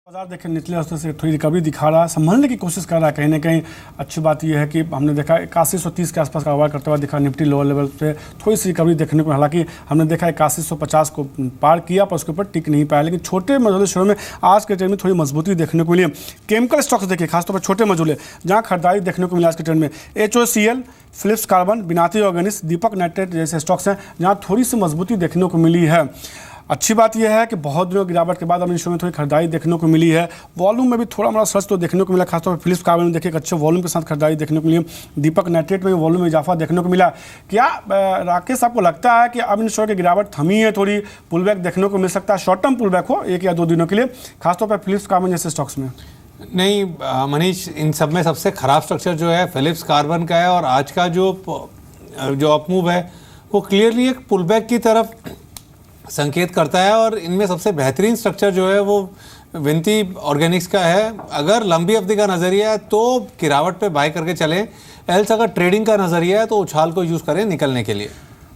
बाजार देखें निचले स्तर से थोड़ी रिकवरी दिखा रहा है, संभलने की कोशिश कर रहा है कहीं ना कहीं। अच्छी बात यह है कि हमने देखा 8130 के आसपास कारोबार करते हुआ दिखा। निफ्टी लोअर लेवल पे थोड़ी सी रिकवरी देखने को, हालांकि हमने देखा 8150 को पार किया पर उसके ऊपर टिक नहीं पाया। लेकिन छोटे मझोले शेयरों में आज के ट्रेंड में थोड़ी मजबूती देखने को मिली। केमिकल स्टॉक्स देखिए, खासतौर पर छोटे मझोले जहाँ खरीदारी देखने को मिला आज के ट्रेंड में। HOCL, Phillips carbon, Vinati organics, Deepak nitrate जैसे स्टॉक्स हैं जहाँ थोड़ी सी मजबूती देखने को मिली है। अच्छी बात यह है कि बहुत दिनों की गिरावट के बाद अब इन शो में थोड़ी खरीदारी देखने को मिली है। वॉल्यूम में भी थोड़ा मोड़ा सर्च तो देखने को मिला, खासतौर पर फिलिप्स कार्बन में देखिए अच्छे वॉल्यूम के साथ खरीदारी देखने को मिली। दीपक नाइट्रेट में भी वॉल्यूम में इजाफा देखने को मिला। क्या राकेश आपको लगता है कि अब इन शो की गिरावट थमी है, थोड़ी पुल बैक देखने को मिल सकता है, शॉर्ट टर्म पुल बैक हो 1 या 2 दिनों के लिए, खासतौर पर फिलिप्स कार्बन जैसे स्टॉक्स में? नहीं मनीष, इन सब में सबसे खराब स्ट्रक्चर जो है फिलिप्स कार्बन का है और आज का जो अपमूव है वो क्लियरली एक पुल बैक की तरफ संकेत करता है। और इनमें सबसे बेहतरीन स्ट्रक्चर जो है वो विनती ऑर्गेनिक्स का है। अगर लंबी अवधि का नज़रिया है तो गिरावट पे बाय करके चलें, एल्स अगर ट्रेडिंग का नज़रिया है तो उछाल को यूज़ करें निकलने के लिए।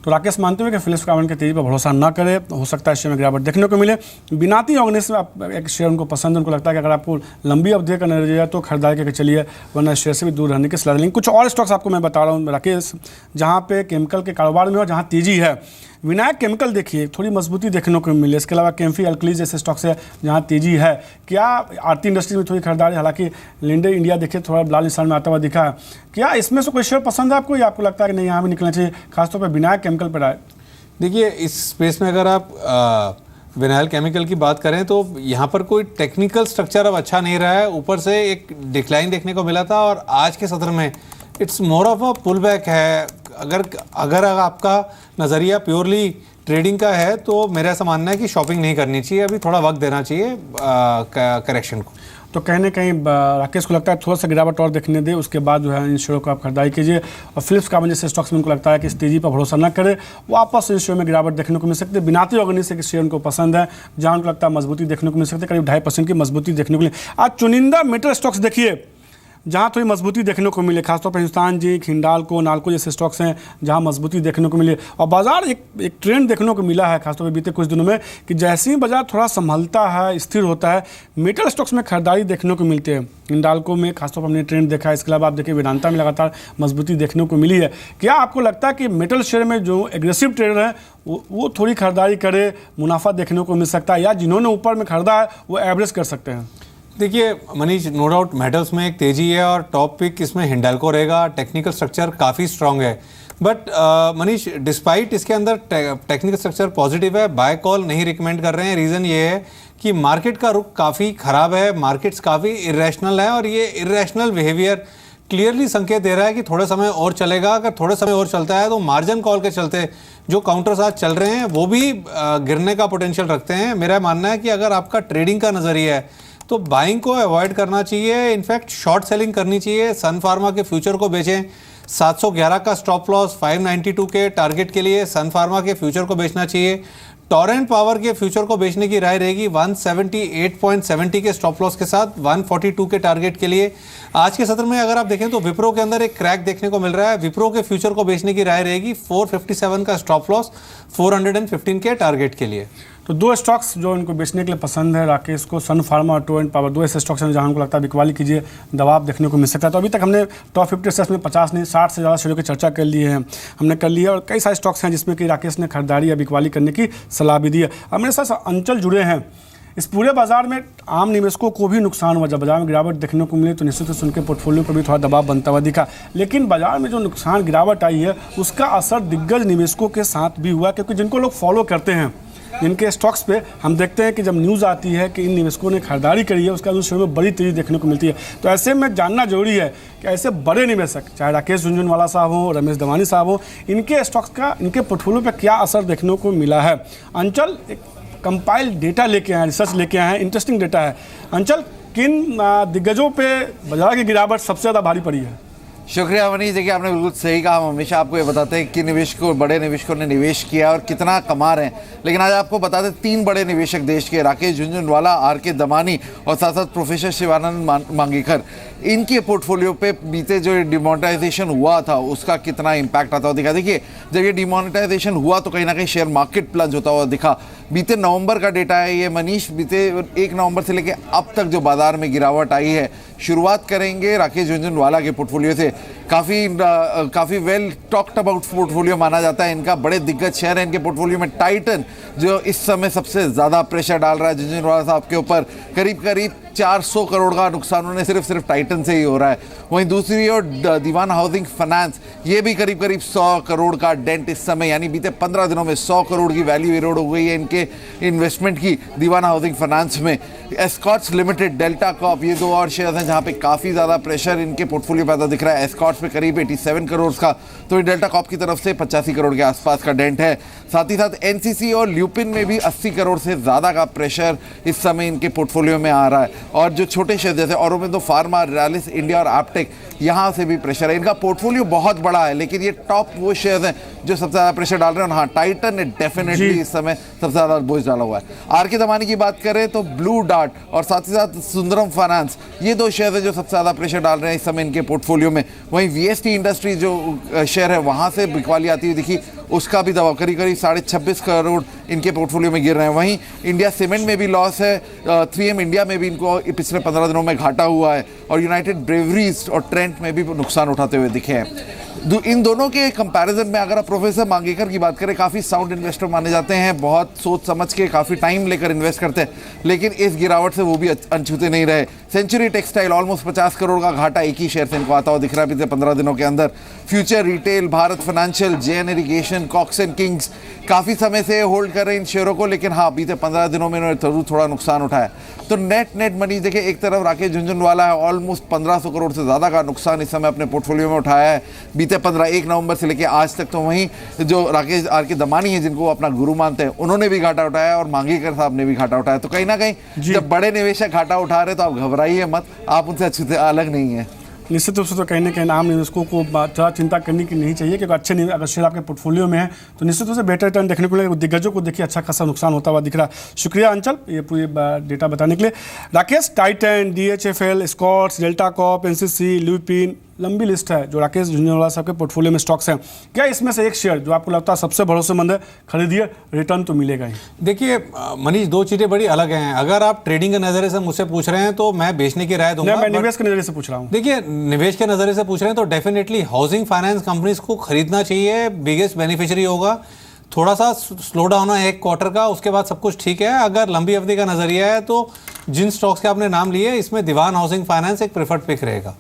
तो राकेश मानते हुए कि फिलिप्स कार्बन की तेजी पर भरोसा ना करें, हो सकता है शेयर में गिरावट देखने को मिले। विनाती ऑर्गेनिक्स में आप एक शेयर उनको पसंद है, उनको लगता है कि अगर आपको लंबी अवधि का नजरिया है तो खरीदारी करके चलिए, वरना शेयर से भी दूर रहने की सलाह। लेकिन कुछ और स्टॉक्स आपको मैं बता रहा हूँ राकेश, जहाँ पे केमिकल के कारोबार में और जहाँ तेजी है। विनायक केमिकल देखिए थोड़ी मजबूती देखने को मिले। इसके अलावा कैम्फी अल्कली जैसे स्टॉक्स है जहाँ तेजी है। क्या आरती इंडस्ट्रीज में थोड़ी खरीदारी, हालांकि लिंडे इंडिया देखिए थोड़ा लाल निशान में आता हुआ दिखा है। क्या इसमें से कोई शेयर पसंद है आपको, या आपको लगता है कि नहीं यहाँ भी निकलना चाहिए, खासतौर पर विनायक केमिकल पर आए? देखिए, इस स्पेस में अगर आप विनाइल केमिकल की बात करें तो यहाँ पर कोई टेक्निकल स्ट्रक्चर अब अच्छा नहीं रहा है। ऊपर से एक डिक्लाइन देखने को मिला था और आज के सत्र में it's more of a pull back है। अगर आपका नज़रिया प्योरली ट्रेडिंग का है तो मेरा ऐसा मानना है कि शॉपिंग नहीं करनी चाहिए, अभी थोड़ा वक्त देना चाहिए करेक्शन को। तो कहीं ना कहीं राकेश को लगता है थोड़ा सा गिरावट और देखने दे, उसके बाद जो है इन शेयरों को आप खरीदारी कीजिए। और फिलिप्स कार्बन जैसे स्टॉक्स में उनको लगता है कि इस तेजी पर भरोसा न करे, वापस इन शेयर में गिरावट देखने को मिल सकती है। विनाती ऑर्गेनिक्स के शेयर उनको पसंद है, जहाँ उनको लगता है मजबूती देखने को मिल सकती है, करीब 2.5% की मजबूती देखने को मिली। आज चुनिंदा मेटल स्टॉक्स देखिए जहाँ थोड़ी मजबूती देखने को मिले, खासतौर पर हिंदुस्तान जिंक, हिंडाल्को, नाल्को जैसे स्टॉक्स हैं जहाँ मजबूती देखने को मिले। और बाजार एक ट्रेंड देखने को मिला है खासतौर पर बीते कुछ दिनों में कि जैसे ही बाजार थोड़ा संभलता है, स्थिर होता है, मेटल स्टॉक्स में खरीदारी देखने को मिलती है। हिंडाल्को में खासतौर पर हमने ट्रेंड देखा है। इसके अलावा आप देखिए वेदांता में लगातार मजबूती देखने को मिली है। क्या आपको लगता है कि मेटल शेयर में जो एग्रेसिव ट्रेडर हैं वो थोड़ी खरीदारी करे, मुनाफा देखने को मिल सकता है, या जिन्होंने ऊपर में खरीदा है वो एवरेज कर सकते हैं? देखिए मनीष, नो डाउट मेटल्स में एक तेजी है और टॉप पिक इसमें हिंडाल्को रहेगा। टेक्निकल स्ट्रक्चर काफ़ी स्ट्रांग है, बट मनीष डिस्पाइट इसके अंदर टेक्निकल स्ट्रक्चर पॉजिटिव है, बाय कॉल नहीं रिकमेंड कर रहे हैं। रीज़न ये है कि मार्केट का रुख काफ़ी ख़राब है, मार्केट्स काफ़ी इरेशनल है और ये इरेशनल बिहेवियर क्लियरली संकेत दे रहा है कि थोड़े समय और चलेगा। अगर थोड़े समय और चलता है तो मार्जिन कॉल के चलते जो काउंटर्स आज चल रहे हैं वो भी गिरने का पोटेंशियल रखते हैं। मेरा मानना है कि अगर आपका ट्रेडिंग का नज़रिया है तो बाइंग को अवॉइड करना चाहिए, इनफैक्ट शॉर्ट सेलिंग करनी चाहिए। सन फार्मा के फ्यूचर को बेचें, 711 का स्टॉप लॉस, 592 के टारगेट के लिए सन फार्मा के फ्यूचर को बेचना चाहिए। टॉरेंट पावर के फ्यूचर को बेचने की राय रहेगी 178.70 के स्टॉप लॉस के साथ 142 के टारगेट के लिए। आज के सत्र में अगर आप देखें तो विप्रो के अंदर एक क्रैक देखने को मिल रहा है। विप्रो के फ्यूचर को बेचने की राय रहेगी 457 का स्टॉप लॉस, 415 के टारगेट के लिए। तो 2 स्टॉक्स जो इनको बेचने के लिए पसंद है राकेश को, सन फार्मा और टोरेंट पावर, 2 ऐसे स्टॉक्स हैं जहां हमको लगता है बिकवाली कीजिए, दबाव देखने को मिल सकता है। तो अभी तक हमने टॉप 50 स्टॉक्स में 50 नहीं 60 से ज़्यादा शेयरों की चर्चा कर ली है, हमने कर लिया। और कई सारे स्टॉक्स हैं जिसमें कि राकेश ने खरीदारी या बिकवाली करने की सलाह भी दी है। अब मेरे साथ अंचल जुड़े हैं। इस पूरे बाजार में आम निवेशकों को भी नुकसान हुआ, जब बाजार में गिरावट देखने को मिली तो निश्चित रूप से उनके पोर्टफोलियो पर भी थोड़ा दबाव बनता हुआ दिखा। लेकिन बाजार में जो नुकसान गिरावट आई है उसका असर दिग्गज निवेशकों के साथ भी हुआ, क्योंकि जिनको लोग फॉलो करते हैं, जिनके स्टॉक्स पे हम देखते हैं कि जब न्यूज़ आती है कि इन निवेशकों ने खरीदारी करी है उसके बाद उस शेयर में बड़ी तेजी देखने को मिलती है। तो ऐसे में जानना जरूरी है कि ऐसे बड़े निवेशक, चाहे राकेश झुनझुनवाला साहब हो, रमेश दवानी साहब हो, इनके स्टॉक्स का इनके पोर्टफोलियो पर क्या असर देखने को मिला है। अंचल एक कंपाइल्ड डेटा लेके आए हैं, रिसर्च लेके आए हैं, इंटरेस्टिंग डेटा है। अंचल, किन दिग्गजों पे बाजार की गिरावट सबसे ज़्यादा भारी पड़ी है? शुक्रिया मनीष। देखिए आपने बिल्कुल सही कहा। हम हमेशा आपको ये बताते हैं कि निवेशकों, बड़े निवेशकों ने निवेश किया और कितना कमा रहे हैं। लेकिन आज आपको बता दें 3 बड़े निवेशक देश के, राकेश झुनझुनवाला, RK दमानी और साथ साथ प्रोफेसर शिवानंद मांगेकर, इनके पोर्टफोलियो पे बीते जो डिमोनेटाइजेशन हुआ था उसका कितना इम्पैक्ट आता हुआ दिखा। देखिए जब ये डिमोनेटाइजेशन हुआ तो कहीं ना कहीं शेयर मार्केट प्लंज होता हुआ दिखा। बीते नवंबर का डेटा है ये मनीष, बीते 1 नवंबर से लेके अब तक जो बाजार में गिरावट आई है। शुरुआत करेंगे राकेश झुनझुनवाला के पोर्टफोलियो से। काफ़ी वेल टॉक्ड अबाउट पोर्टफोलियो माना जाता है इनका, बड़े दिग्गज शेयर है इनके पोर्टफोलियो में। टाइटन जो इस समय सबसे ज़्यादा प्रेशर डाल रहा है झुनझुनवाला साहब के ऊपर, करीब 400 करोड़ का नुकसान उन्हें सिर्फ टाइटन से ही हो रहा है। वहीं दूसरी ओर दीवान हाउसिंग फाइनेंस, ये भी करीब 100 करोड़ का डेंट इस समय, यानी बीते 15 दिनों में 100 करोड़ की वैल्यू इरोड हो गई है इनके इन्वेस्टमेंट की दीवान हाउसिंग फाइनेंस में। एस्कॉर्ट्स लिमिटेड, डेल्टा कॉप, ये 2 और शेयर्स हैं जहाँ पे काफ़ी ज़्यादा प्रेशर इनके पोर्टफोलियो पैदा दिख रहा है। एस्कॉर्ट्स पे करीब 87 करोड़ का, तो डेल्टा कॉप की तरफ से 85 करोड़ के आसपास का डेंट है। साथ ही साथ एनसीसी और ल्यूपिन में भी 80 करोड़ से ज़्यादा का प्रेशर इस समय इनके पोर्टफोलियो में आ रहा है। और जो छोटे शेयर जैसे औरोबिंदो फार्मा, रैलिस इंडिया और एप्टेक, यहाँ से भी प्रेशर है। इनका पोर्टफोलियो बहुत बड़ा है, लेकिन ये टॉप वो शेयर्स हैं जो सबसे ज़्यादा प्रेशर डाल रहे हैं। हाँ, टाइटन ने डेफिनेटली इस समय सबसे ज़्यादा बोझ डाला हुआ है। आर के दमानी की बात करें तो ब्लू डार्ट और साथ ही साथ सुंदरम फाइनेंस, ये 2 शेयर हैं जो सबसे ज़्यादा प्रेशर डाल रहे हैं इस समय इनके पोर्टफोलियो में। वहीं वीएसटी इंडस्ट्री जो शेयर है वहाँ से बिकवाली आती हुई दिखी, उसका भी दबाव करीब 26.5 करोड़ इनके पोर्टफोलियो में गिर रहे हैं। वहीं इंडिया सीमेंट में भी लॉस है, 3M इंडिया में भी इनको पिछले 15 दिनों में घाटा हुआ है, और यूनाइटेड ब्रेवरीज और ट्रेंट में भी नुकसान उठाते हुए दिखे हैं। इन दोनों के कंपैरिजन में अगर आप प्रोफेसर मांगेकर की बात करें, काफ़ी साउंड इन्वेस्टर माने जाते हैं, बहुत सोच समझ के काफ़ी टाइम लेकर इन्वेस्ट करते हैं, लेकिन इस गिरावट से वो भी अनछूते नहीं रहे। सेंचुरी टेक्सटाइल ऑलमोस्ट 50 करोड़ का घाटा एक ही शेयर से इनको आता हुआ दिख रहा है पिछले 15 दिनों के अंदर। Future retail, Bharat financial, JN irrigation, Cox and Kings काफ़ी समय से होल्ड कर रहे हैं इन शेयरों को, लेकिन हाँ बीते 15 दिनों में इन्होंने जरूर थोड़ा नुकसान उठाया। तो नेट मनी देखिए, एक तरफ राकेश झुनझुनवाला है, ऑलमोस्ट 1500 करोड़ से ज़्यादा का नुकसान इस समय अपने पोर्टफोलियो में उठाया है बीते 1 नवंबर से लेकर आज तक। तो वहीं जो राकेश आर के दमानी है, जिनको अपना गुरु मानते हैं, उन्होंने भी घाटा उठाया और मांगेकर साहब ने भी घाटा उठाया। तो कहीं ना कहीं जब बड़े निवेशक घाटा उठा रहे तो आप घबराइए मत, आप उनसे अच्छे अलग नहीं है। निश्चित रूप से तो कहीं ना कहीं आम निवेशकों को ज़्यादा चिंता करने की नहीं चाहिए, क्योंकि अच्छे अगर शेयर आपके पोर्टफोलियो में है तो निश्चित रूप से बेटर रिटर्न देखने को मिलेगा। दिग्गजों को देखिए अच्छा खासा नुकसान होता हुआ दिख रहा है। शुक्रिया अंचल ये पूरी डेटा बताने के लिए। Rakesh, Titan, DHFL, Scotts, Delta Corp, NCC, Lupin, लंबी लिस्ट है जो राकेश झुनझुनवाला साहब के पोर्टफोलियो में स्टॉक्स हैं। क्या इसमें से एक शेयर जो आपको लगता है सबसे भरोसेमंद है, खरीदिए, रिटर्न तो मिलेगा ही? देखिए मनीष, 2 चीज़ें बड़ी अलग हैं। अगर आप ट्रेडिंग के नज़रिए से मुझसे पूछ रहे हैं तो मैं बेचने की राय दूंगा। मैं निवेश के नज़रिए से पूछ रहा हूँ। देखिए, निवेश के नज़रिए से पूछ रहे हैं तो डेफिनेटली हाउसिंग फाइनेंस कंपनीज को खरीदना चाहिए, बिगेस्ट बेनिफिशियरी होगा। थोड़ा सा स्लो डाउन है 1 क्वार्टर का, उसके बाद सब कुछ ठीक है। अगर लंबी अवधि का नज़रिया है तो जिन स्टॉक्स के आपने नाम लिए, इसमें दीवान हाउसिंग फाइनेंस एक प्रेफर्ड पिक रहेगा।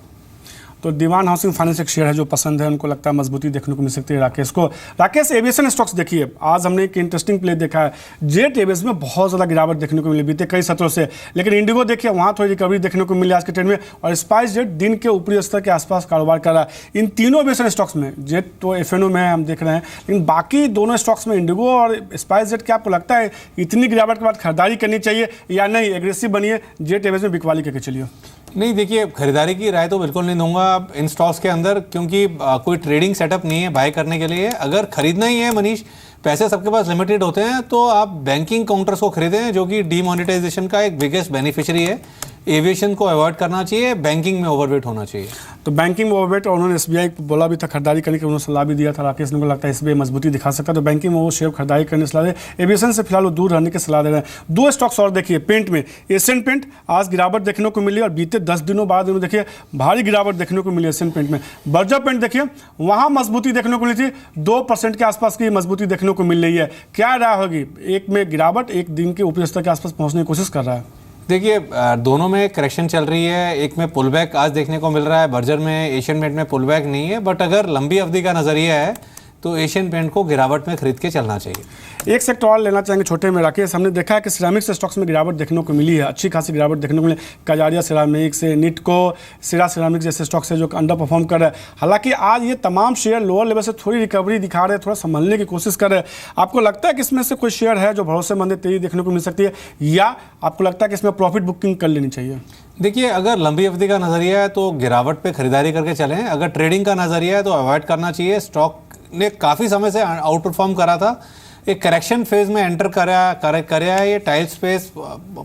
तो दीवान हाउसिंग फाइनेंस एक शेयर है जो पसंद है, उनको लगता है मजबूती देखने को मिल सकती है राकेश को। राकेश, एविएशन स्टॉक्स देखिए, आज हमने एक इंटरेस्टिंग प्ले देखा है। जेट एविएशन में बहुत ज़्यादा गिरावट देखने को मिली बीते कई सत्रों से, लेकिन इंडिगो देखिए वहाँ थोड़ी रिकवरी देखने को मिली आज के ट्रेड में, और स्पाइस जेट दिन के ऊपरी स्तर के आसपास कारोबार कर रहा है। इन तीनों एविएशन स्टॉक्स में, जेट तो FNO में हम देख रहे हैं, लेकिन बाकी दोनों स्टॉक्स में, इंडिगो और स्पाइस जेट, क्या आपको लगता है इतनी गिरावट के बाद खरीदारी करनी चाहिए या नहीं, एग्रेसिव बनिए, जेट एविएशन में बिकवाली करके चलिए? नहीं, देखिए खरीदारी की राय तो बिल्कुल नहीं दूंगा इन स्टॉक्स के अंदर, क्योंकि कोई ट्रेडिंग सेटअप नहीं है बाय करने के लिए। अगर खरीदना ही है मनीष, पैसे सबके पास लिमिटेड होते हैं, तो आप बैंकिंग काउंटर्स को खरीदें जो कि डीमोनेटाइजेशन का एक बिगेस्ट बेनिफिशियरी है। एविएशन को अवॉइड करना चाहिए, बैंकिंग में ओवरवेट होना चाहिए। तो बैंकिंग में ओवरवेट, और उन्होंने SBI को बोला भी था खरीदारी करने की, उन्होंने सलाह भी दिया था राकेश ने को लगता है SBI मजबूती दिखा सकता है, तो बैंकिंग में वो शेयर खरीदारी करने की सलाह दे। एविएशन से फिलहाल वो दूर रहने की सलाह दे रहे हैं। 2 स्टॉक्स और देखिए, पेंट में एशियन पेंट, आज गिरावट देखने को मिली और बीते 10 दिनों बाद देखिए भारी गिरावट देखने को मिली एशियन पेंट में। बर्जर पेंट देखिए, वहाँ मजबूती देखने को मिली थी, 2% के आसपास की मजबूती देखने को मिल रही है। क्या राय होगी? एक में गिरावट, एक दिन के ऊपरी स्तर के आसपास पहुँचने की कोशिश कर रहा है। देखिए दोनों में करेक्शन चल रही है, एक में पुल बैक आज देखने को मिल रहा है, बर्जर में, एशियन पेंट में पुल बैक नहीं है। बट अगर लंबी अवधि का नज़रिया है तो एशियन पेंट को गिरावट में खरीद के चलना चाहिए। एक सेक्टर और लेना चाहेंगे छोटे में राकेश, हमने देखा है कि सिरामिक्स स्टॉक्स में गिरावट देखने को मिली है, अच्छी खासी गिरावट देखने को मिली। कजारिया सिरामिक्स, निटको, सिरा सिरामिक्स जैसे स्टॉक्स है जो अंडर परफॉर्म कर रहे हैं। हालांकि आज ये तमाम शेयर लोअर लेवल से थोड़ी रिकवरी दिखा रहे हैं, थोड़ा संभलने की कोशिश कर रहे हैं। आपको लगता है कि इसमें से कोई शेयर है जो भरोसेमंद है, तेजी देखने को मिल सकती है, या आपको लगता है कि इसमें प्रॉफिट बुकिंग कर लेनी चाहिए? देखिए, अगर लंबी अवधि का नज़रिया है तो गिरावट पे खरीदारी करके चलें। अगर ट्रेडिंग का नज़रिया है तो अवॉइड करना चाहिए। स्टॉक ने काफ़ी समय से आउट परफॉर्म करा था, एक करेक्शन फेज में एंटर कराया है ये टाइल स्पेस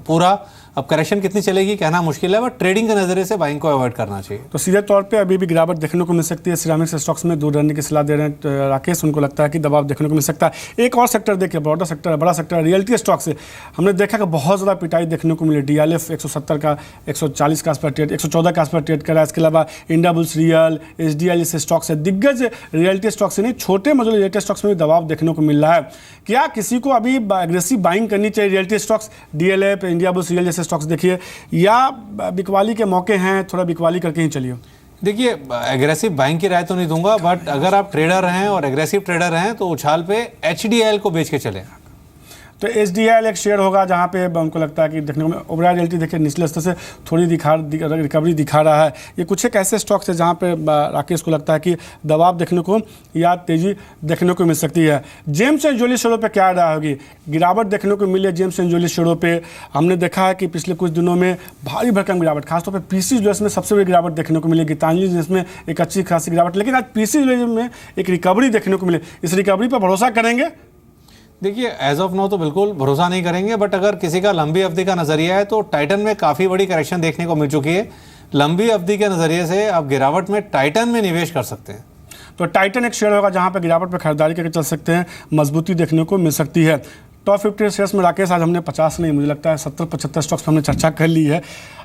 पूरा। अब करेक्शन कितनी चलेगी कहना मुश्किल है, बट ट्रेडिंग के नज़रिए से बाइंग को अवॉइड करना चाहिए। तो सीधे तौर पे अभी भी गिरावट देखने को मिल सकती है। सिरामिक्स स्टॉक्स में दूर रहने की सलाह दे रहे हैं तो राकेश, उनको लगता है कि दबाव देखने को मिल सकता है। एक और सेक्टर देखिए, ब्रॉडर सेक्टर, बड़ा सेक्टर रियल्टी स्टॉक से हमने देखा कि बहुत ज़्यादा पिटाई देखने को मिली। DLF 170 का 140 के आसपास ट्रेड, 114 के आसपास ट्रेड करा। इसके अलावा इंडियाबुल्स रियल, SDL जैसे स्टॉक्स है, दिग्गज रियल्टी स्टॉक्स से नहीं, छोटे मजदूर रियल्टी स्टॉक्स में भी दबाव देखने को मिल रहा है। क्या किसी को अभी एग्रेसिव बाइंग करनी चाहिए realty stocks, DLF, Indiabulls real जैसे स्टॉक्स देखिए, या बिकवाली के मौके हैं, थोड़ा बिकवाली करके ही चलिए? देखिए, एग्रेसिव बाइंग की राय तो नहीं दूंगा, बट अगर आप ट्रेडर हैं और एग्रेसिव ट्रेडर हैं तो उछाल पे HDL को बेच के चलें। तो SDL एक शेयर होगा जहाँ पे उनको लगता है कि देखने को ओवरऑल रियल्टी देखिए निचले स्तर से थोड़ी रिकवरी दिखा रहा है। ये कुछ एक ऐसे स्टॉक्स है जहाँ पे राकेश को लगता है कि दबाव देखने को या तेज़ी देखने को मिल सकती है। जेम्स एंड ज्वेलरी शेयरों पे क्या राय होगी? गिरावट देखने को मिली है जेम्स एंड ज्वेलरी शेयरों पे। हमने देखा है कि पिछले कुछ दिनों में भारी भरकम गिरावट, खासतौर पर PC ज्वेलर्स में सबसे बड़ी गिरावट देखने को मिली, गीतांजलि जिसमें एक अच्छी खासी गिरावट, लेकिन आज PC ज्वेलर्स में एक रिकवरी देखने को मिली। इस रिकवरी पर भरोसा करेंगे? देखिए, एज ऑफ नाउ तो बिल्कुल भरोसा नहीं करेंगे, बट अगर किसी का लंबी अवधि का नज़रिया है तो टाइटन में काफ़ी बड़ी करेक्शन देखने को मिल चुकी है। लंबी अवधि के नज़रिए से आप गिरावट में टाइटन में निवेश कर सकते हैं। तो टाइटन एक शेयर होगा जहां पर गिरावट पर खरीदारी करके चल सकते हैं, मजबूती देखने को मिल सकती है। टॉप 50 शेयर्स में राकेश आज हमने 50 नहीं, मुझे लगता है 70-75 स्टॉक्स पर हमने चर्चा कर ली है।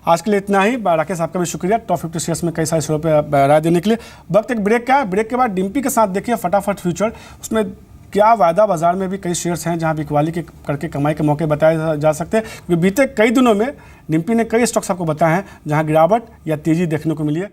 आज के लिए इतना ही। राकेश, आपका भी शुक्रिया टॉप 50 शेयर्स में कई सारे शेयरों पर राय देने के लिए। वक्त एक ब्रेक का है, ब्रेक के बाद डिम्पी के साथ देखिए फटाफट फ्यूचर, उसमें क्या वायदा बाजार में भी कई शेयर्स हैं जहां बिकवाली के करके कमाई के मौके बताए जा सकते हैं, क्योंकि बीते कई दिनों में डिम्पी ने कई स्टॉक्स आपको बताए हैं जहां गिरावट या तेजी देखने को मिली है।